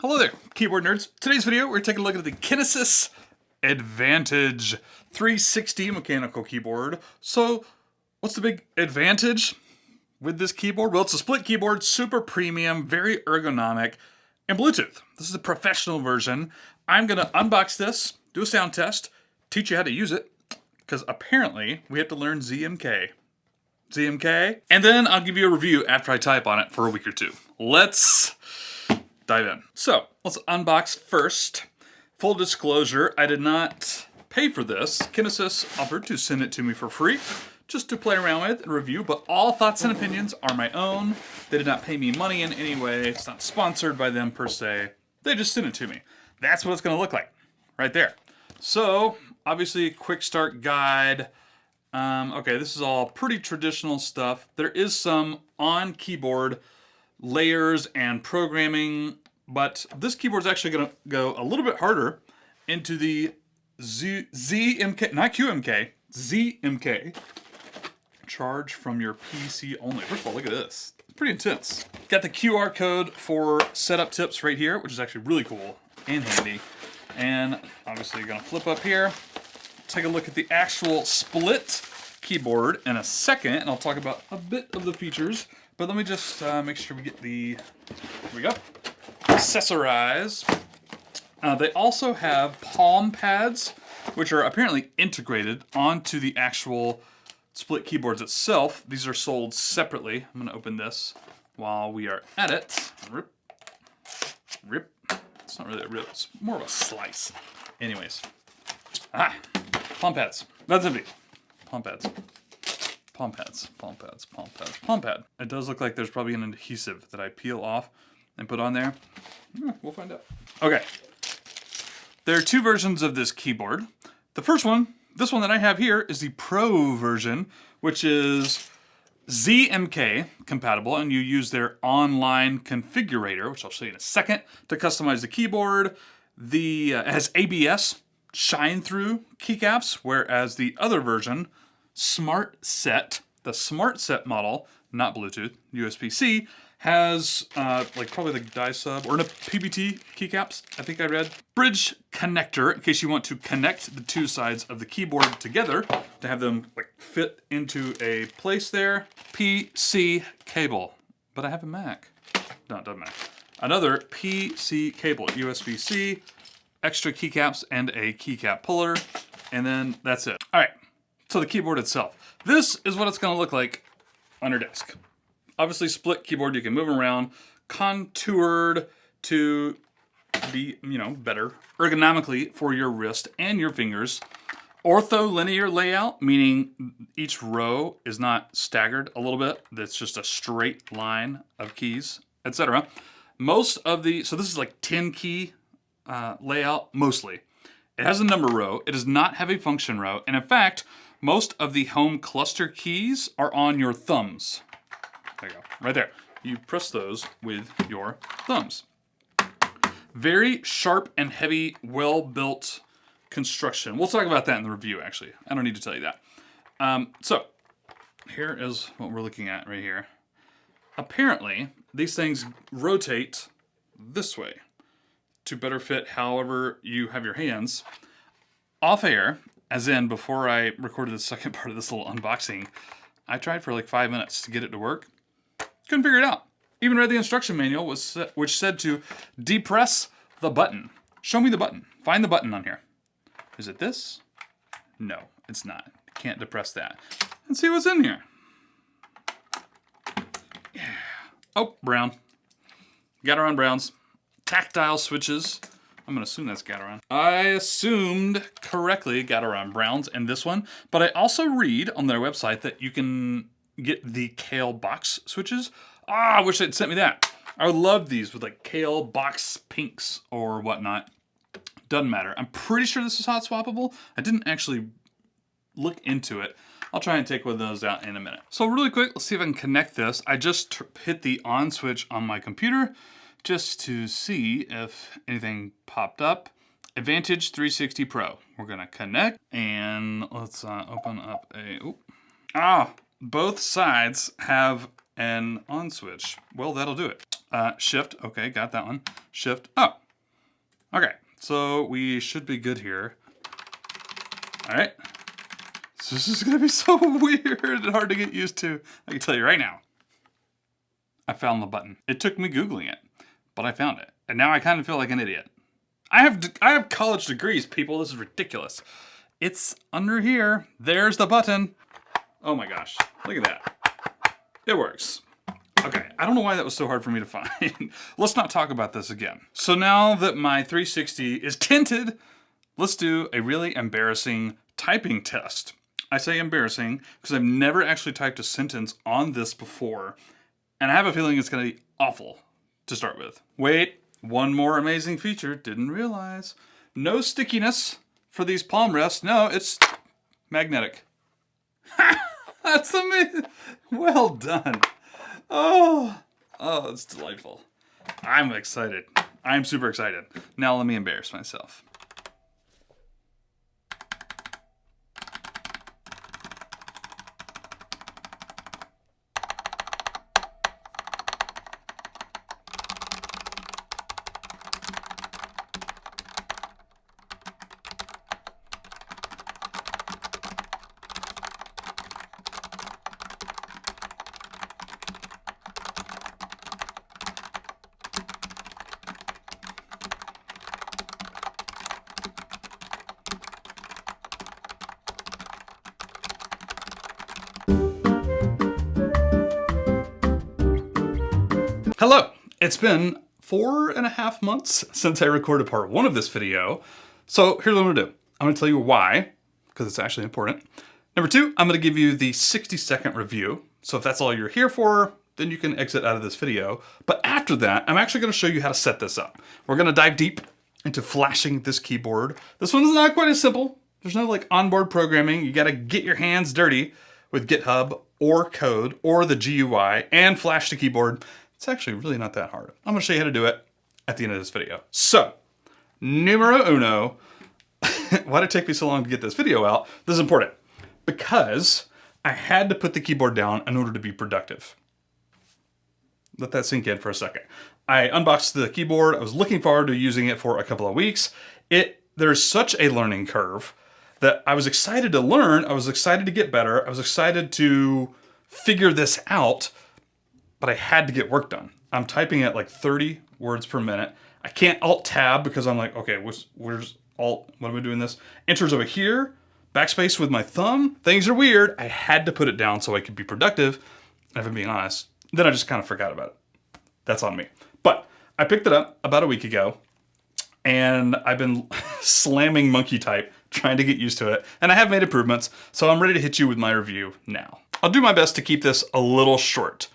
Hello there, keyboard nerds. Today's video, we're taking a look at the Kinesis Advantage 360 mechanical keyboard. So, what's the big advantage with this keyboard? Well, it's a split keyboard, super premium, very ergonomic, and Bluetooth. This is the professional version. I'm gonna unbox this, do a sound test, teach you how to use it, because apparently we have to learn ZMK. ZMK? And then I'll give you a review after I type on it for a week or two. Let's dive in. So, let's unbox first. Full disclosure, I did not pay for this. Kinesis offered to send it to me for free, just to play around with and review, but all thoughts and opinions are my own. They did not pay me money in any way. It's not sponsored by them per se. They just sent it to me. That's what it's gonna look like, right there. So, obviously, quick start guide. Okay, this is all pretty traditional stuff. There is some on-keyboard layers and programming, but this keyboard is actually going to go a little bit harder into the ZMK, not QMK, ZMK. Charge from your PC only. First of all, look at this. It's pretty intense. Got the QR code for setup tips right here, which is actually really cool and handy. And obviously you're going to flip up here, take a look at the actual split keyboard in a second, and I'll talk about a bit of the features. But let me just make sure we get the, here we go, accessorize. They also have palm pads, which are apparently integrated onto the actual split keyboards itself. These are sold separately. I'm gonna open this while we are at it. Rip, rip. It's not really a rip, it's more of a slice. Anyways, palm pads. That's empty. Palm pads. Palm pads, palm pads, palm pads, palm pad. It does look like there's probably an adhesive that I peel off and put on there. We'll find out. Okay. There are two versions of this keyboard. The first one, this one that I have here, is the Pro version, which is ZMK compatible, and you use their online configurator, which I'll show you in a second, to customize the keyboard. It has ABS, shine-through keycaps, whereas the other version, Smart Set, the Smart Set model, not Bluetooth, USB-C, has like probably the die sub or a PBT keycaps, I think I read. Bridge connector, in case you want to connect the two sides of the keyboard together to have them like fit into a place there. PC cable, but I have a Mac. No, it doesn't matter. Another PC cable, USB-C, extra keycaps, and a keycap puller, and then that's it. All right. So the keyboard itself. This is what it's going to look like on your desk. Obviously split keyboard, you can move around, contoured to be, better ergonomically for your wrist and your fingers. Ortholinear layout, meaning each row is not staggered a little bit. That's just a straight line of keys, etc. Most of the, so this is like 10 key layout, mostly. It has a number row. It does not have a function row. And in fact, most of the home cluster keys are on your thumbs. There you go, right there. You press those with your thumbs. Very sharp and heavy, well-built construction. We'll talk about that in the review, actually. I don't need to tell you that. So, here is what we're looking at right here. Apparently, these things rotate this way to better fit however you have your hands. Off air, as in before I recorded the second part of this little unboxing, I tried for like 5 minutes to get it to work. Couldn't figure it out. Even read the instruction manual, which said to depress the button. Show me the button. Find the button on here. Is it this? No, it's not. Can't depress that. Let's see what's in here. Yeah. Oh, brown. Gateron browns. Tactile switches. I'm going to assume that's Gateron. I assumed correctly Gateron browns in this one, but I also read on their website that you can get the Kale box switches. I wish they'd sent me that. I would love these with like Kale box pinks or whatnot. Doesn't matter. I'm pretty sure this is hot swappable. I didn't actually look into it. I'll try and take one of those out in a minute. So really quick, let's see if I can connect this. I just hit the on switch on my computer just to see if anything popped up. Advantage 360 Pro. We're gonna connect and let's open up a, both sides have an on switch. Well, that'll do it. Shift. Okay, got that one. Shift. Oh. Okay, so we should be good here. All right. So this is gonna be so weird and hard to get used to. I can tell you right now. I found the button. It took me Googling it, but I found it. And now I kind of feel like an idiot. I have college degrees, people. This is ridiculous. It's under here. There's the button. Oh my gosh, look at that. It works. Okay, I don't know why that was so hard for me to find. Let's not talk about this again. So now that my 360 is tinted, let's do a really embarrassing typing test. I say embarrassing because I've never actually typed a sentence on this before, and I have a feeling it's gonna be awful to start with. Wait, one more amazing feature, didn't realize. No stickiness for these palm rests. No, it's magnetic. That's amazing. Well done. Oh, it's delightful. I'm excited. I'm super excited. Now let me embarrass myself. Hello, it's been 4.5 months since I recorded part 1 of this video. So here's what I'm gonna do. I'm gonna tell you why, because it's actually important. Number 2, I'm gonna give you the 60-second review. So if that's all you're here for, then you can exit out of this video. But after that, I'm actually gonna show you how to set this up. We're gonna dive deep into flashing this keyboard. This one's not quite as simple. There's no like onboard programming. You gotta get your hands dirty with GitHub or code or the GUI and flash the keyboard. It's actually really not that hard. I'm gonna show you how to do it at the end of this video. So, numero uno, why did it take me so long to get this video out? This is important because I had to put the keyboard down in order to be productive. Let that sink in for a second. I unboxed the keyboard. I was looking forward to using it for a couple of weeks. There's such a learning curve that I was excited to learn. I was excited to get better. I was excited to figure this out. But I had to get work done. I'm typing at like 30 words per minute. I can't Alt-Tab because I'm like, okay, where's Alt? What am I doing this? Enter's over here, backspace with my thumb. Things are weird. I had to put it down so I could be productive. And if I'm being honest, then I just kind of forgot about it. That's on me. But I picked it up about a week ago and I've been slamming monkey type, trying to get used to it. And I have made improvements, so I'm ready to hit you with my review now. I'll do my best to keep this a little short.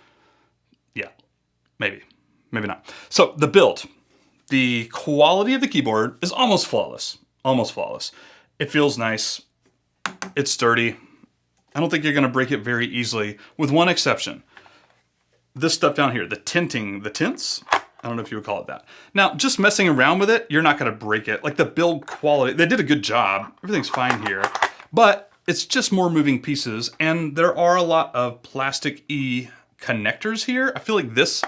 Yeah, maybe not. So the build, the quality of the keyboard is almost flawless, It feels nice, it's sturdy. I don't think you're gonna break it very easily with one exception. This stuff down here, the tints, I don't know if you would call it that. Now, just messing around with it, you're not gonna break it. Like the build quality, they did a good job. Everything's fine here, but it's just more moving pieces and there are a lot of plastic-y connectors here. I feel like this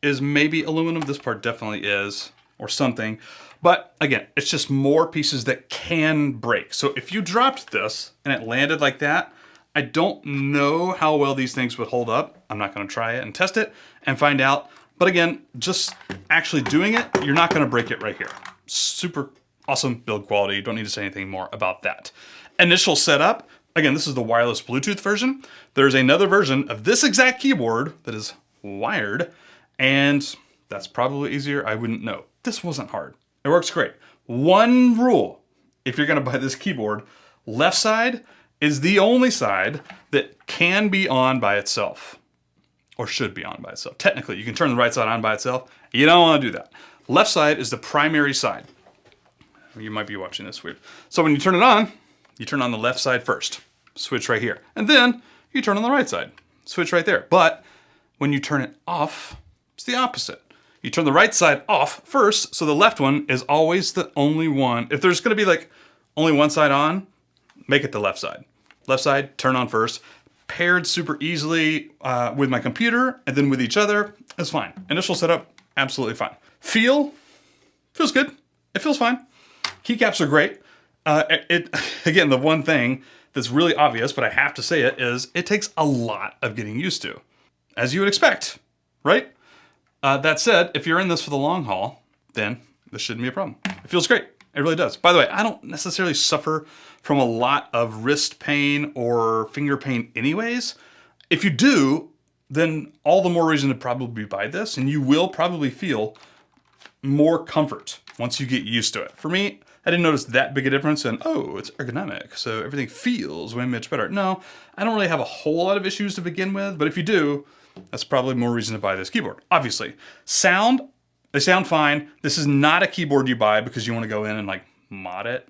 is maybe aluminum. This part definitely is, or something. But again, it's just more pieces that can break. So if you dropped this and it landed like that, I don't know how well these things would hold up. I'm not gonna try it and test it and find out. But again, just actually doing it, you're not gonna break it right here. Super awesome build quality. You don't need to say anything more about that. Initial setup, again, this is the wireless Bluetooth version. There's another version of this exact keyboard that is wired, and that's probably easier, I wouldn't know. This wasn't hard. It works great. One rule, if you're gonna buy this keyboard, left side is the only side that can be on by itself, or should be on by itself. Technically, you can turn the right side on by itself. You don't wanna do that. Left side is the primary side. You might be watching this weird. So when you turn it on, you turn on the left side first. Switch right here. And then you turn on the right side. Switch right there. But when you turn it off, it's the opposite. You turn the right side off first, so the left one is always the only one. If there's gonna be like only one side on, make it the left side. Left side, turn on first. paired super easily with my computer and then with each other. It's fine. Initial setup, absolutely fine. Feels good. It feels fine. Keycaps are great. Again, the one thing that's really obvious, but I have to say it, is it takes a lot of getting used to, as you would expect, right? That said, if you're in this for the long haul, then this shouldn't be a problem. It feels great. It really does. By the way, I don't necessarily suffer from a lot of wrist pain or finger pain anyways. If you do, then all the more reason to probably buy this, and you will probably feel more comfort once you get used to it. For me, I didn't notice that big a difference in, oh, it's ergonomic, so everything feels way much better. No, I don't really have a whole lot of issues to begin with, but if you do, that's probably more reason to buy this keyboard. Obviously, they sound fine. This is not a keyboard you buy because you want to go in and like mod it,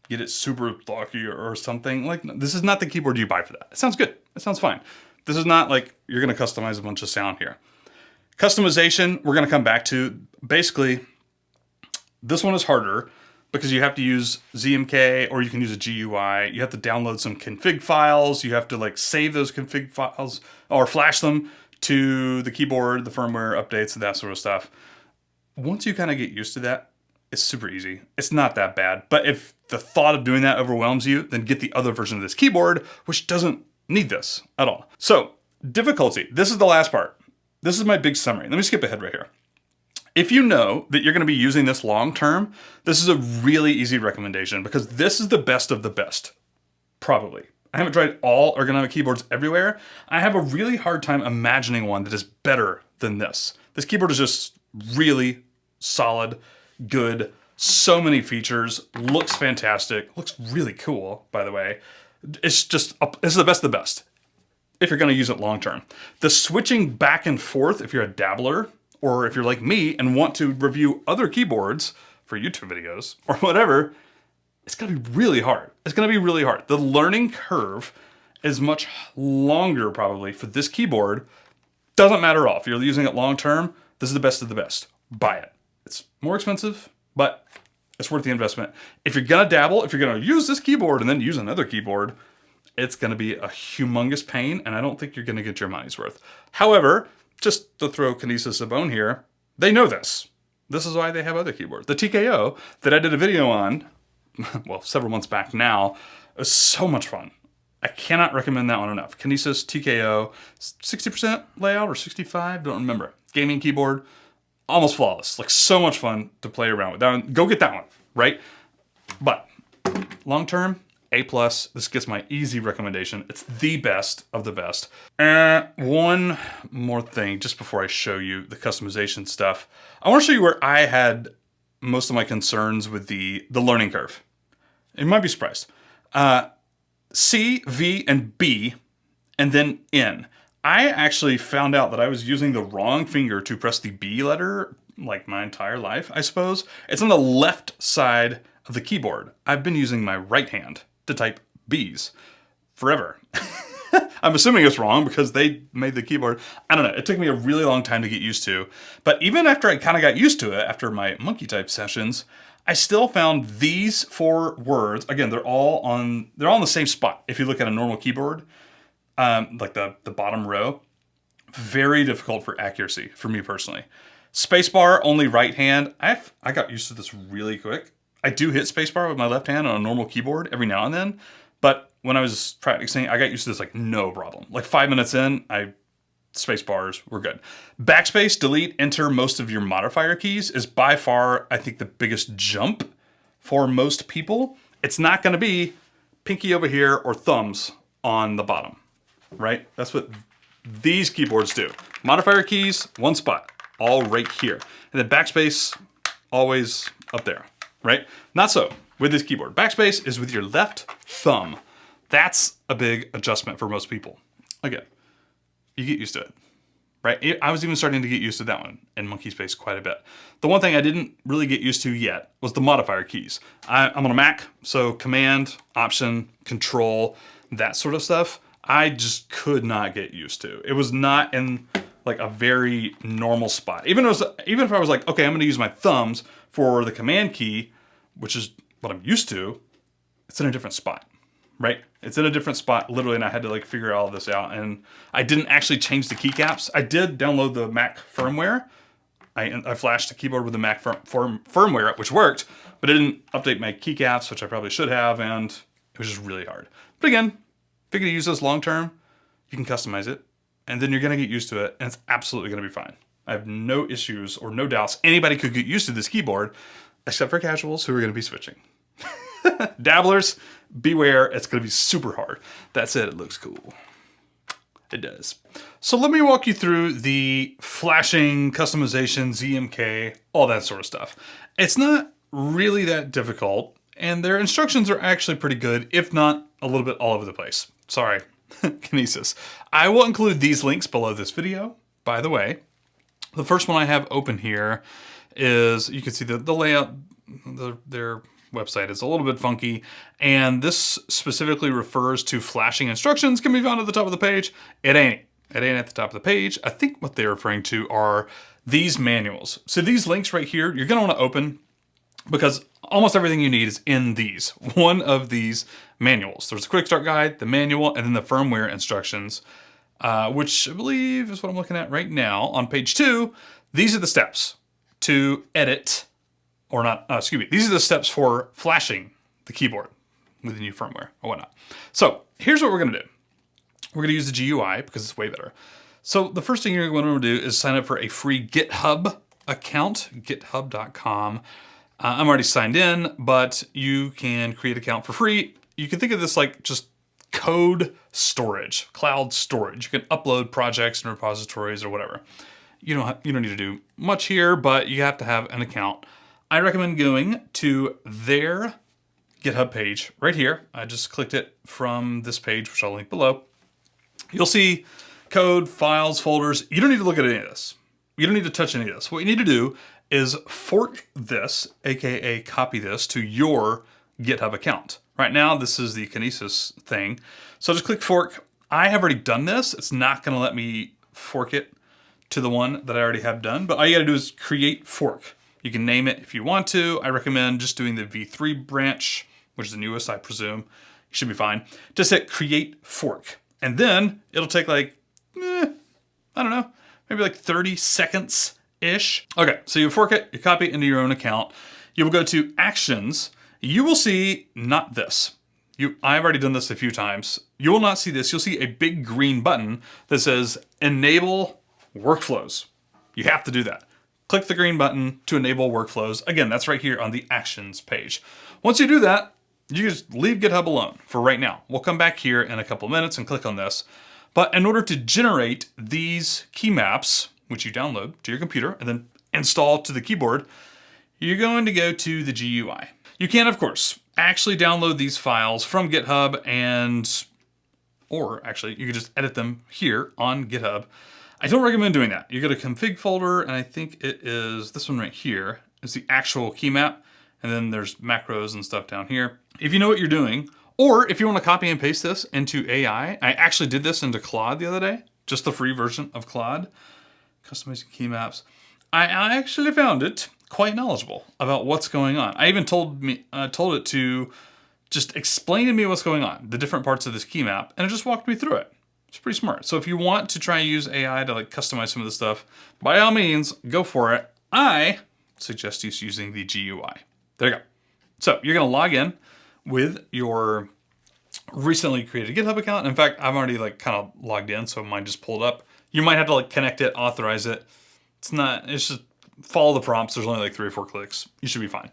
get it super blocky or something. Like, this is not the keyboard you buy for that. It sounds good. It sounds fine. This is not like you're going to customize a bunch of sound here. Customization, we're going to come back to. Basically, this one is harder because you have to use ZMK or you can use a GUI. You have to download some config files. You have to like save those config files or flash them to the keyboard, the firmware updates, and that sort of stuff. Once you kind of get used to that, it's super easy. It's not that bad. But if the thought of doing that overwhelms you, then get the other version of this keyboard, which doesn't need this at all. So, difficulty. This is the last part. This is my big summary. Let me skip ahead right here. If you know that you're going to be using this long term, this is a really easy recommendation because this is the best of the best. Probably. I haven't tried all ergonomic keyboards everywhere. I have a really hard time imagining one that is better than this. This keyboard is just really solid, good, so many features, looks fantastic, looks really cool, by the way. It's just, this is the best of the best if you're going to use it long term. The switching back and forth, if you're a dabbler, or if you're like me and want to review other keyboards for YouTube videos or whatever, it's going to be really hard. It's going to be really hard. The learning curve is much longer probably for this keyboard. Doesn't matter at all. If you're using it long term, this is the best of the best. Buy it. It's more expensive, but it's worth the investment. If you're going to dabble, if you're going to use this keyboard and then use another keyboard, it's going to be a humongous pain, and I don't think you're going to get your money's worth. However, just to throw Kinesis a bone here, they know this. This is why they have other keyboards. The TKO that I did a video on, well, several months back now, was so much fun. I cannot recommend that one enough. Kinesis TKO, 60% layout or 65, don't remember. Gaming keyboard, almost flawless. Like, so much fun to play around with. That one, go get that one, right? But long term, A+, this gets my easy recommendation. It's the best of the best. One more thing, just before I show you the customization stuff. I want to show you where I had most of my concerns with the learning curve. You might be surprised. C, V, and B, and then N. I actually found out that I was using the wrong finger to press the B letter, like my entire life, I suppose. It's on the left side of the keyboard. I've been using my right hand to type B's forever. I'm assuming it's wrong because they made the keyboard. I don't know. It took me a really long time to get used to. But even after I kind of got used to it, after my monkey type sessions, I still found these 4 words. Again, they're all on the same spot. If you look at a normal keyboard, like the bottom row, very difficult for accuracy for me personally. Spacebar, only right hand. I got used to this really quick. I do hit spacebar with my left hand on a normal keyboard every now and then, but when I was practicing, I got used to this like no problem. Like 5 minutes in, spacebars were good. Backspace, delete, enter most of your modifier keys is by far, I think, the biggest jump for most people. It's not going to be pinky over here or thumbs on the bottom, right? That's what these keyboards do. Modifier keys, one spot, all right here. And then backspace, always up there, right? Not so with this keyboard. Backspace is with your left thumb. That's a big adjustment for most people. Again, you get used to it, right? I was even starting to get used to that one in Monkey Space quite a bit. The one thing I didn't really get used to yet was the modifier keys. I'm on a Mac, so Command, Option, Control, that sort of stuff, I just could not get used to. It was not in like a very normal spot. Even if I was like, okay, I'm gonna use my thumbs for the Command key, which is what I'm used to, it's in a different spot, right? It's in a different spot, literally, and I had to like figure all this out. And I didn't actually change the keycaps. I did download the Mac firmware. I flashed the keyboard with the Mac firmware, which worked, but it didn't update my keycaps, which I probably should have, and it was just really hard. But again, if you're gonna use this long term, you can customize it, and then you're gonna get used to it, and it's absolutely gonna be fine. I have no issues or no doubts. Anybody could get used to this keyboard, except for casuals who are gonna be switching. Dabblers, beware, it's gonna be super hard. That said, it looks cool. It does. So let me walk you through the flashing, customization, ZMK, all that sort of stuff. It's not really that difficult, and their instructions are actually pretty good, if not a little bit all over the place. Sorry, Kinesis. I will include these links below this video, by the way. The first one I have open here is, you can see the layout, their website is a little bit funky, and this specifically refers to flashing instructions. Can be found at the top of the page. It ain't at the top of the page. I think what they're referring to are these manuals. So these links right here, you're gonna wanna open, because almost everything you need is in one of these manuals. There's a quick start guide, the manual, and then the firmware instructions, which I believe is what I'm looking at right now. On page 2, these are the steps to edit, or not, excuse me, these are the steps for flashing the keyboard with the new firmware or whatnot. So here's what we're gonna do. We're gonna use the GUI because it's way better. So the first thing you're gonna wanna do is sign up for a free GitHub account, github.com. I'm already signed in, but you can create an account for free. You can think of this like just code storage, cloud storage. You can upload projects and repositories or whatever. You don't need to do much here, but you have to have an account. I recommend going to their GitHub page right here. I just clicked it from this page, which I'll link below. You'll see code, files, folders. You don't need to look at any of this. You don't need to touch any of this. What you need to do is fork this, AKA copy this, to your GitHub account. Right now, this is the Kinesis thing. So just click fork. I have already done this. It's not gonna let me fork it to the one that I already have done, but all you gotta do is create fork. You can name it if you want to. I recommend just doing the V3 branch, which is the newest, I presume. You should be fine. Just hit create fork. And then it'll take like, I don't know, maybe like 30 seconds-ish. Okay, so you fork it, you copy it into your own account. You will go to actions. You will see not this. I've already done this a few times. You will not see this. You'll see a big green button that says enable workflows. You have to do that. Click the green button to enable workflows. Again, that's right here on the actions page. Once you do that, you just leave GitHub alone for right now. We'll come back here in a couple minutes and click on this. But in order to generate these key maps, which you download to your computer and then install to the keyboard, you're going to go to the GUI. You can, of course, actually download these files from GitHub or actually you can just edit them here on GitHub. I don't recommend doing that. You go to config folder, and I think it is this one right here is the actual key map. And then there's macros and stuff down here. If you know what you're doing, or if you want to copy and paste this into AI, I actually did this into Claude the other day, just the free version of Claude, customizing key maps. I actually found it quite knowledgeable about what's going on. I even told it to just explain to me what's going on, the different parts of this key map, and it just walked me through it. It's pretty smart. So if you want to try and use AI to like customize some of this stuff, by all means, go for it. I suggest you using the GUI. There you go. So you're gonna log in with your recently created GitHub account. In fact, I'm already like kind of logged in, so mine just pulled up. You might have to like connect it, authorize it. It's just follow the prompts. There's only like 3 or 4 clicks. You should be fine.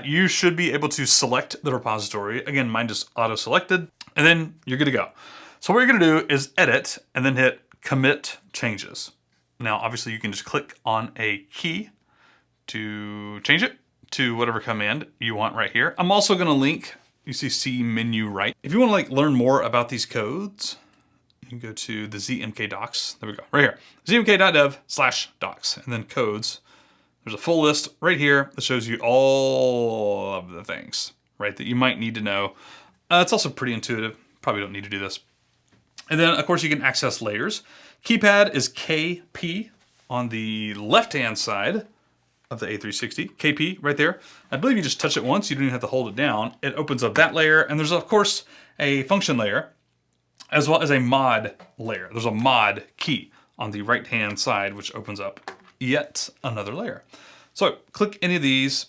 You should be able to select the repository. Again, mine just auto-selected, and then you're good to go. So what you're gonna do is edit and then hit commit changes. Now, obviously you can just click on a key to change it to whatever command you want right here. I'm also gonna link, you see menu right. If you wanna like learn more about these codes, you can go to the ZMK docs. There we go, right here. zmk.dev/docs, and then codes. There's a full list right here that shows you all of the things, right, that you might need to know. It's also pretty intuitive. Probably don't need to do this. And then, of course, you can access layers. Keypad is KP on the left-hand side. of the A360, KP right there. I believe you just touch it once, you don't even have to hold it down. It opens up that layer, and there's of course a function layer, as well as a mod layer. There's a mod key on the right-hand side, which opens up yet another layer. So click any of these,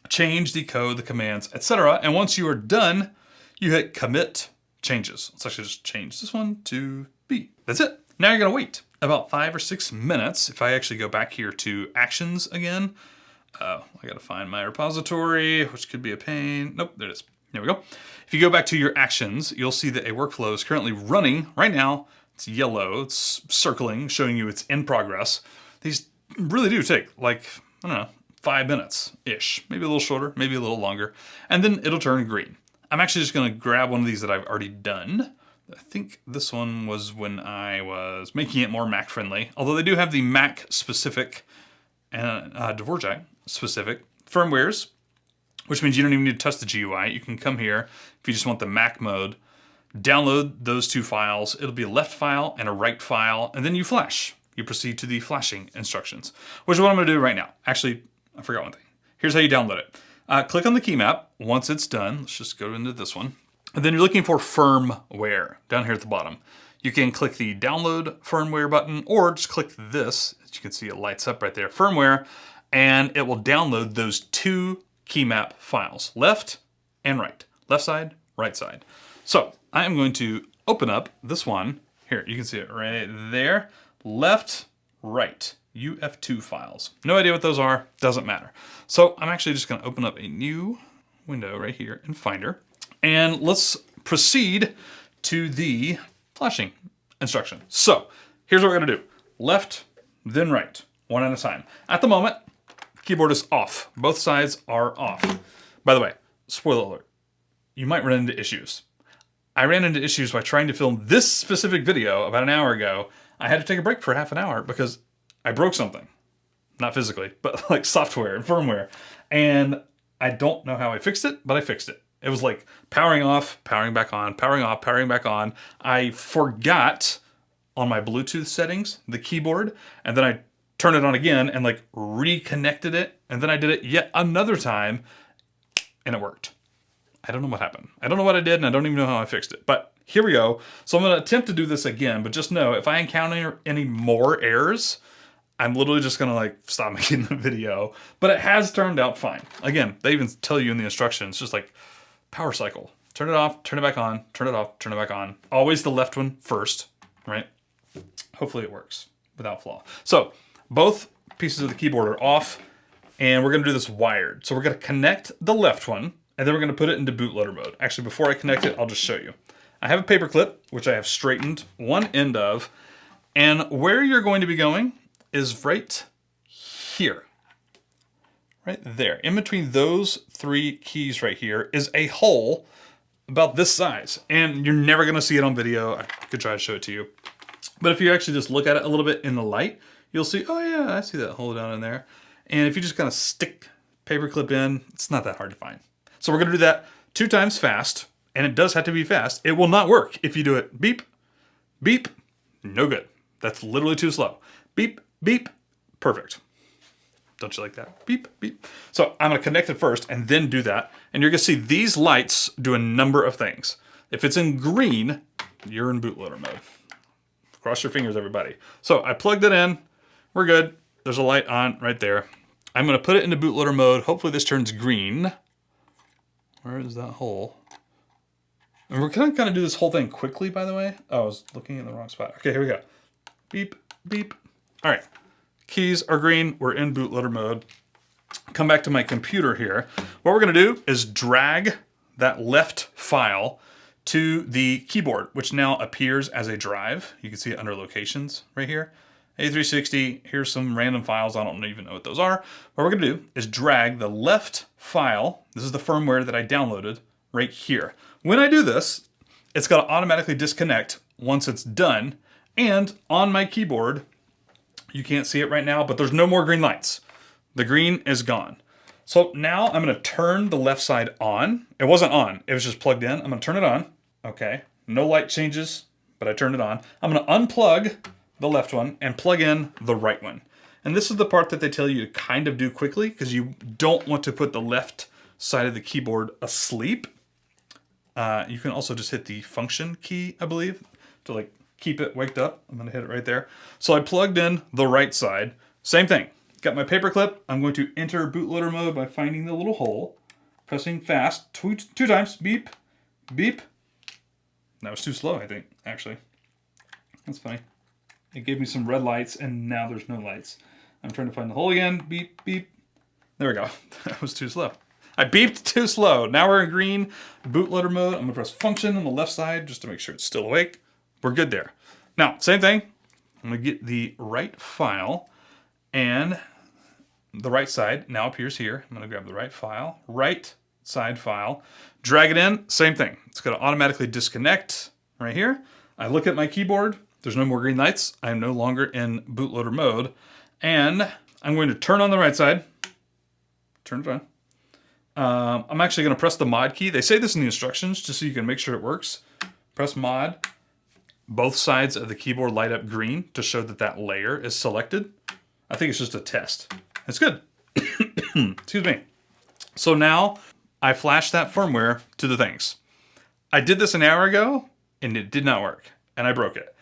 change the code, the commands, etc. And once you are done, you hit commit changes. Let's actually just change this one to B. That's it. Now you're gonna wait about 5 or 6 minutes. If I actually go back here to actions again, I gotta find my repository, which could be a pain. Nope, there it is. There we go. If you go back to your actions, you'll see that a workflow is currently running right now. It's yellow, it's circling, showing you it's in progress. These really do take like, I don't know, 5 minutes-ish, maybe a little shorter, maybe a little longer, and then it'll turn green. I'm actually just gonna grab one of these that I've already done. I think this one was when I was making it more Mac friendly, although they do have the Mac specific and Dvorak specific firmwares, which means you don't even need to touch the GUI. You can come here, if you just want the Mac mode, download those two files. It'll be a left file and a right file, and then you flash. You proceed to the flashing instructions, which is what I'm gonna do right now. Actually, I forgot one thing. Here's how you download it. Click on the key map. Once it's done, let's just go into this one. And then you're looking for firmware down here at the bottom. You can click the download firmware button, or just click this. As you can see, it lights up right there, firmware, and it will download those two key map files, left and right. Left side, right side. So I am going to open up this one. Here, you can see it right there. Left, right, UF2 files. No idea what those are, doesn't matter. So I'm actually just gonna open up a new window right here in Finder. And let's proceed to the flashing instruction. So here's what we're gonna do. Left, then right, one at a time. At the moment, keyboard is off. Both sides are off. By the way, spoiler alert, you might run into issues. I ran into issues by trying to film this specific video about an hour ago. I had to take a break for half an hour because I broke something. Not physically, but like software and firmware. And I don't know how I fixed it, but I fixed it. It was like powering off, powering back on, powering off, powering back on. I forgot on my Bluetooth settings, the keyboard, and then I turned it on again and like reconnected it. And then I did it yet another time and it worked. I don't know what happened. I don't know what I did and I don't even know how I fixed it, but here we go. So I'm gonna attempt to do this again, but just know if I encounter any more errors, I'm literally just gonna like stop making the video, but it has turned out fine. Again, they even tell you in the instructions, just like power cycle. Turn it off, turn it back on, turn it off, turn it back on. Always the left one first, right? Hopefully it works without flaw. So both pieces of the keyboard are off and we're gonna do this wired. So we're gonna connect the left one and then we're gonna put it into bootloader mode. Actually, before I connect it, I'll just show you. I have a paper clip, which I have straightened one end of, and where you're going to be going is right here. Right there. In between those three keys right here is a hole about this size. And you're never gonna see it on video. I could try to show it to you. But if you actually just look at it a little bit in the light, you'll see, oh yeah, I see that hole down in there. And if you just kind of stick paperclip in, it's not that hard to find. So we're gonna do that 2 times fast, and it does have to be fast. It will not work if you do it beep, beep, no good. That's literally too slow. Beep, beep, perfect. Don't you like that? Beep, beep. So I'm gonna connect it first and then do that. And you're gonna see these lights do a number of things. If it's in green, you're in bootloader mode. Cross your fingers, everybody. So I plugged it in, we're good. There's a light on right there. I'm gonna put it into bootloader mode. Hopefully this turns green. Where is that hole? And we're gonna kind of do this whole thing quickly, by the way. Oh, I was looking in the wrong spot. Okay, here we go. Beep, beep. All right, keys are green. We're in bootloader mode. Come back to my computer here. What we're gonna do is drag that left file to the keyboard, which now appears as a drive. You can see it under locations right here. A360, here's some random files. I don't even know what those are. What we're gonna do is drag the left file. This is the firmware that I downloaded right here. When I do this, it's gonna automatically disconnect once it's done. And on my keyboard, you can't see it right now, but there's no more green lights. The green is gone. So now I'm gonna turn the left side on. It wasn't on, it was just plugged in. I'm gonna turn it on, okay. No light changes, but I turned it on. I'm gonna unplug the left one and plug in the right one. And this is the part that they tell you to kind of do quickly because you don't want to put the left side of the keyboard asleep. You can also just hit the function key, I believe, to like keep it waked up. I'm gonna hit it right there. So I plugged in the right side. Same thing. Got my paper clip. I'm going to enter bootloader mode by finding the little hole, pressing fast two times. Beep, beep. That was too slow, I think, actually. That's funny. It gave me some red lights, and now there's no lights. I'm trying to find the hole again. Beep, beep. There we go. That was too slow. I beeped too slow. Now we're in green bootloader mode. I'm gonna press function on the left side just to make sure it's still awake. We're good there. Now, same thing. I'm gonna get the right file, and the right side now appears here. I'm gonna grab the right file, right side file, drag it in, same thing. It's gonna automatically disconnect right here. I look at my keyboard, there's no more green lights. I am no longer in bootloader mode. And I'm going to turn on the right side, turn it on. I'm actually gonna press the mod key. They say this in the instructions just so you can make sure it works. Press mod. Both sides of the keyboard light up green to show that that layer is selected. I think it's just a test. It's good. Excuse me. So now I flashed that firmware to the things. I did this an hour ago and it did not work and I broke it.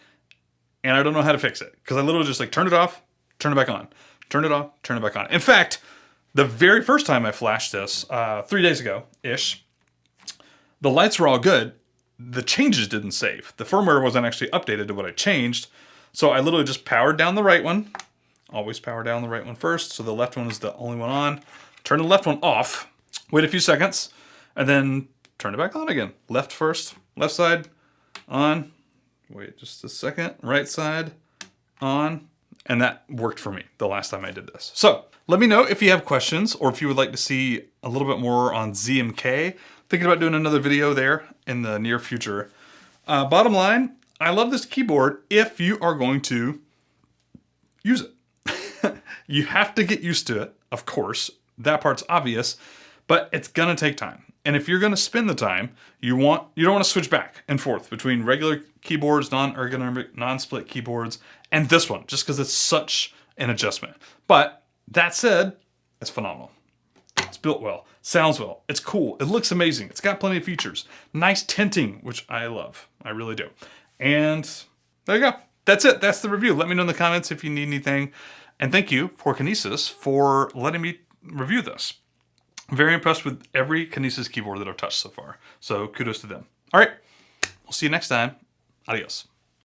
And I don't know how to fix it because I literally just like turned it off, turn it back on, turn it off, turn it back on. In fact, the very first time I flashed this, 3 days ago-ish, the lights were all good. The changes didn't save. The firmware wasn't actually updated to what I changed. So I literally just powered down the right one. Always power down the right one first. So the left one is the only one on. Turn the left one off. Wait a few seconds. And then turn it back on again. Left first. Left side. On. Wait just a second. Right side. On. And that worked for me the last time I did this. So let me know if you have questions or if you would like to see a little bit more on ZMK. Thinking about doing another video there in the near future. Bottom line, I love this keyboard if you are going to use it. You have to get used to it, of course. That part's obvious, but it's gonna take time. And if you're gonna spend the time, you don't wanna switch back and forth between regular keyboards, non-ergonomic, non-split keyboards, and this one, just because it's such an adjustment. But that said, it's phenomenal. It's built well, sounds well, it's cool, it looks amazing, it's got plenty of features. Nice tinting, which I love, I really do. And there you go. That's it, that's the review. Let me know in the comments if you need anything. And thank you for Kinesis for letting me review this. I'm very impressed with every Kinesis keyboard that I've touched so far. So kudos to them. All right, we'll see you next time. Adios.